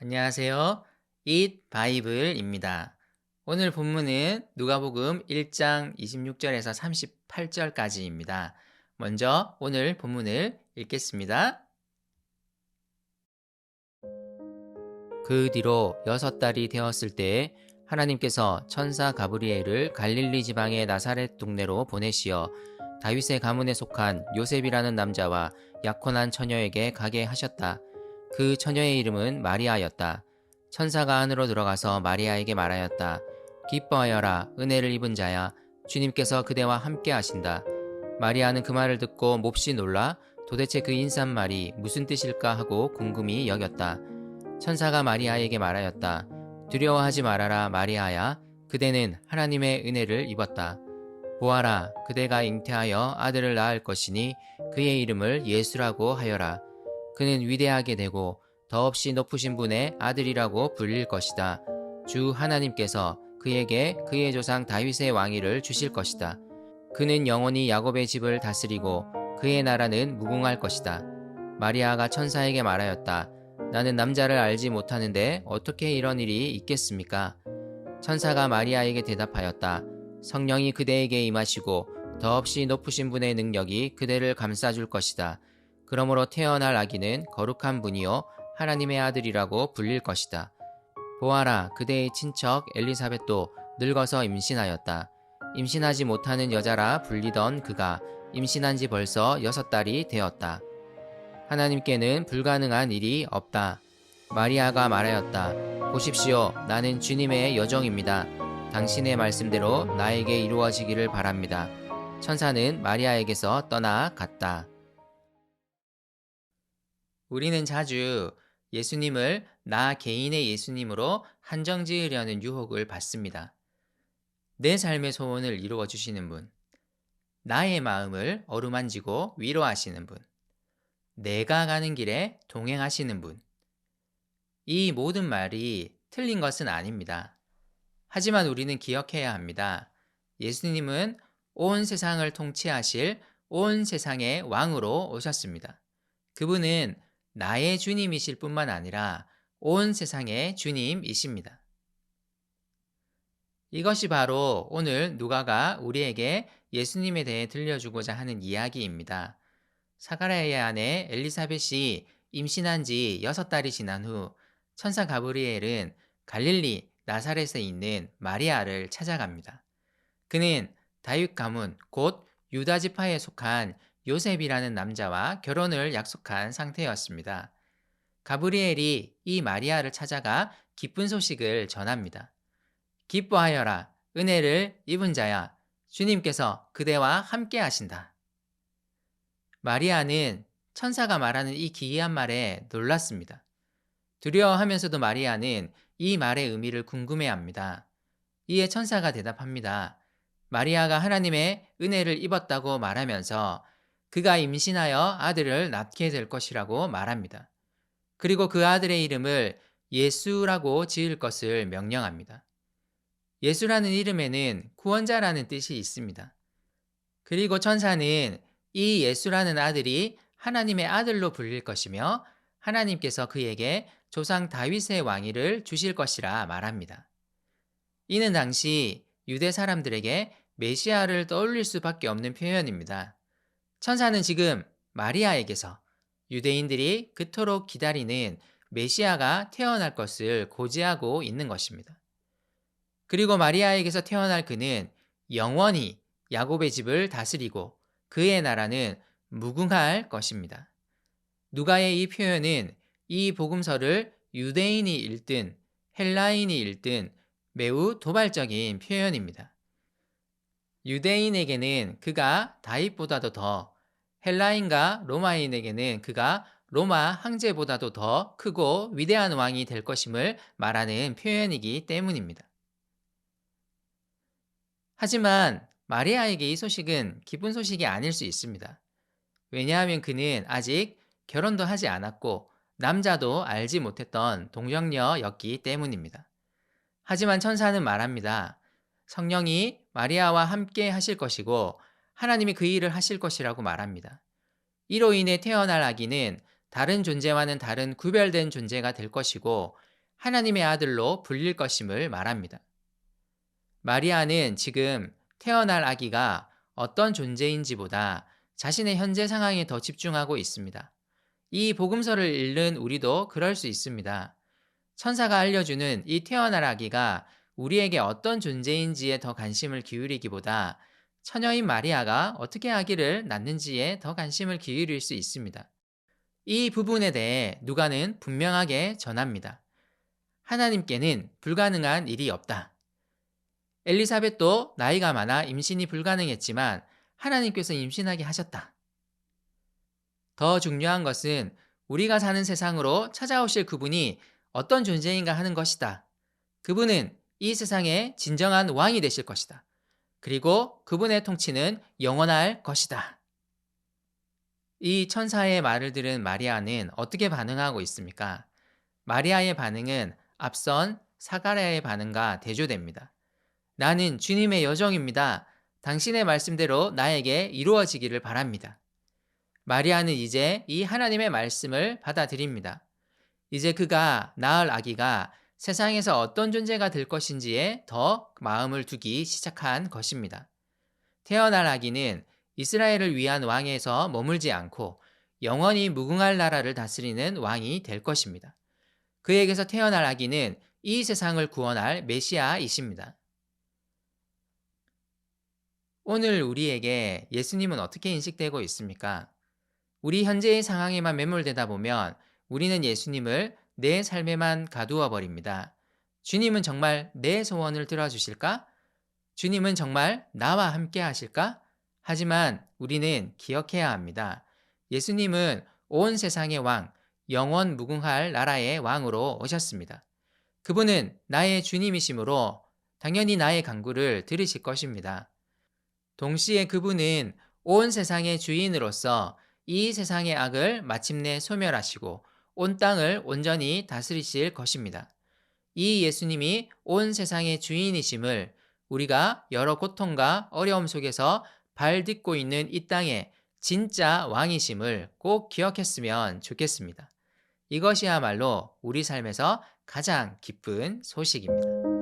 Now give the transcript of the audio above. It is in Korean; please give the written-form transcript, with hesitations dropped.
안녕하세요. Eat 바이블입니다. 오늘 본문은 누가복음 1장 26절에서 38절까지입니다. 먼저 오늘 본문을 읽겠습니다. 그 뒤로 6달이 되었을 때에 하나님께서 천사 가브리엘을 갈릴리 지방의 나사렛 동네로 보내시어 다윗의 가문에 속한 요셉이라는 남자와 약혼한 처녀에게 가게 하셨다. 그 처녀의 이름은 마리아였다. 천사가 안으로 들어가서 마리아에게 말하였다. 기뻐하여라, 은혜를 입은 자야. 주님께서 그대와 함께 하신다. 마리아는 그 말을 듣고 몹시 놀라 도대체 그 인사말이 무슨 뜻일까 하고 궁금히 여겼다. 천사가 마리아에게 말하였다. 두려워하지 말아라, 마리아야. 그대는 하나님의 은혜를 입었다. 보아라, 그대가 잉태하여 아들을 낳을 것이니 그의 이름을 예수라고 하여라. 그는 위대하게 되고 더없이 높으신 분의 아들이라고 불릴 것이다. 주 하나님께서 그에게 그의 조상 다윗의 왕위를 주실 것이다. 그는 영원히 야곱의 집을 다스리고 그의 나라는 무궁할 것이다. 마리아가 천사에게 말하였다. 나는 남자를 알지 못하는데 어떻게 이런 일이 있겠습니까? 천사가 마리아에게 대답하였다. 성령이 그대에게 임하시고 더없이 높으신 분의 능력이 그대를 감싸줄 것이다. 그러므로 태어날 아기는 거룩한 분이요 하나님의 아들이라고 불릴 것이다. 보아라, 그대의 친척 엘리사벳도 늙어서 임신하였다. 임신하지 못하는 여자라 불리던 그가 임신한 지 벌써 6달이 되었다. 하나님께는 불가능한 일이 없다. 마리아가 말하였다. 보십시오, 나는 주님의 여종입니다. 당신의 말씀대로 나에게 이루어지기를 바랍니다. 천사는 마리아에게서 떠나갔다. 우리는 자주 예수님을 나 개인의 예수님으로 한정 지으려는 유혹을 받습니다. 내 삶의 소원을 이루어 주시는 분, 나의 마음을 어루만지고 위로하시는 분, 내가 가는 길에 동행하시는 분. 이 모든 말이 틀린 것은 아닙니다. 하지만 우리는 기억해야 합니다. 예수님은 온 세상을 통치하실 온 세상의 왕으로 오셨습니다. 그분은 나의 주님이실 뿐만 아니라 온 세상의 주님이십니다. 이것이 바로 오늘 누가가 우리에게 예수님에 대해 들려주고자 하는 이야기입니다. 사가랴의 아내 엘리사벳이 임신한 지 6달이 지난 후 천사 가브리엘은 갈릴리 나사렛에 있는 마리아를 찾아갑니다. 그는 다윗 가문 곧 유다 지파에 속한 요셉이라는 남자와 결혼을 약속한 상태였습니다. 가브리엘이 이 마리아를 찾아가 기쁜 소식을 전합니다. 기뻐하여라, 은혜를 입은 자야. 주님께서 그대와 함께 하신다. 마리아는 천사가 말하는 이 기이한 말에 놀랐습니다. 두려워하면서도 마리아는 이 말의 의미를 궁금해합니다. 이에 천사가 대답합니다. 마리아가 하나님의 은혜를 입었다고 말하면서 그가 임신하여 아들을 낳게 될 것이라고 말합니다. 그리고 그 아들의 이름을 예수라고 지을 것을 명령합니다. 예수라는 이름에는 구원자라는 뜻이 있습니다. 그리고 천사는 이 예수라는 아들이 하나님의 아들로 불릴 것이며 하나님께서 그에게 조상 다윗의 왕위를 주실 것이라 말합니다. 이는 당시 유대 사람들에게 메시아를 떠올릴 수밖에 없는 표현입니다. 천사는 지금 마리아에게서 유대인들이 그토록 기다리는 메시아가 태어날 것을 고지하고 있는 것입니다. 그리고 마리아에게서 태어날 그는 영원히 야곱의 집을 다스리고 그의 나라는 무궁할 것입니다. 누가의 이 표현은 이 복음서를 유대인이 읽든 헬라인이 읽든 매우 도발적인 표현입니다. 유대인에게는 그가 다윗보다도 더, 헬라인과 로마인에게는 그가 로마 황제보다도 더 크고 위대한 왕이 될 것임을 말하는 표현이기 때문입니다. 하지만 마리아에게 이 소식은 기쁜 소식이 아닐 수 있습니다. 왜냐하면 그는 아직 결혼도 하지 않았고 남자도 알지 못했던 동정녀였기 때문입니다. 하지만 천사는 말합니다. 성령이 마리아와 함께 하실 것이고 하나님이 그 일을 하실 것이라고 말합니다. 이로 인해 태어날 아기는 다른 존재와는 다른 구별된 존재가 될 것이고 하나님의 아들로 불릴 것임을 말합니다. 마리아는 지금 태어날 아기가 어떤 존재인지보다 자신의 현재 상황에 더 집중하고 있습니다. 이 복음서를 읽는 우리도 그럴 수 있습니다. 천사가 알려주는 이 태어날 아기가 우리에게 어떤 존재인지에 더 관심을 기울이기보다 처녀인 마리아가 어떻게 아기를 낳는지에 더 관심을 기울일 수 있습니다. 이 부분에 대해 누가는 분명하게 전합니다. 하나님께는 불가능한 일이 없다. 엘리사벳도 나이가 많아 임신이 불가능했지만 하나님께서 임신하게 하셨다. 더 중요한 것은 우리가 사는 세상으로 찾아오실 그분이 어떤 존재인가 하는 것이다. 그분은 이 세상의 진정한 왕이 되실 것이다. 그리고 그분의 통치는 영원할 것이다. 이 천사의 말을 들은 마리아는 어떻게 반응하고 있습니까? 마리아의 반응은 앞선 사가랴의 반응과 대조됩니다. 나는 주님의 여종입니다. 당신의 말씀대로 나에게 이루어지기를 바랍니다. 마리아는 이제 이 하나님의 말씀을 받아들입니다. 이제 그가 낳을 아기가 세상에서 어떤 존재가 될 것인지에 더 마음을 두기 시작한 것입니다. 태어날 아기는 이스라엘을 위한 왕에서 머물지 않고 영원히 무궁할 나라를 다스리는 왕이 될 것입니다. 그에게서 태어날 아기는 이 세상을 구원할 메시아이십니다. 오늘 우리에게 예수님은 어떻게 인식되고 있습니까? 우리 현재의 상황에만 매몰되다 보면 우리는 예수님을 내 삶에만 가두어 버립니다. 주님은 정말 내 소원을 들어주실까? 주님은 정말 나와 함께 하실까? 하지만 우리는 기억해야 합니다. 예수님은 온 세상의 왕, 영원 무궁할 나라의 왕으로 오셨습니다. 그분은 나의 주님이시므로 당연히 나의 간구를 들으실 것입니다. 동시에 그분은 온 세상의 주인으로서 이 세상의 악을 마침내 소멸하시고 온 땅을 온전히 다스리실 것입니다. 이 예수님이 온 세상의 주인이심을 우리가 여러 고통과 어려움 속에서 발 딛고 있는 이 땅의 진짜 왕이심을 꼭 기억했으면 좋겠습니다. 이것이야말로 우리 삶에서 가장 기쁜 소식입니다.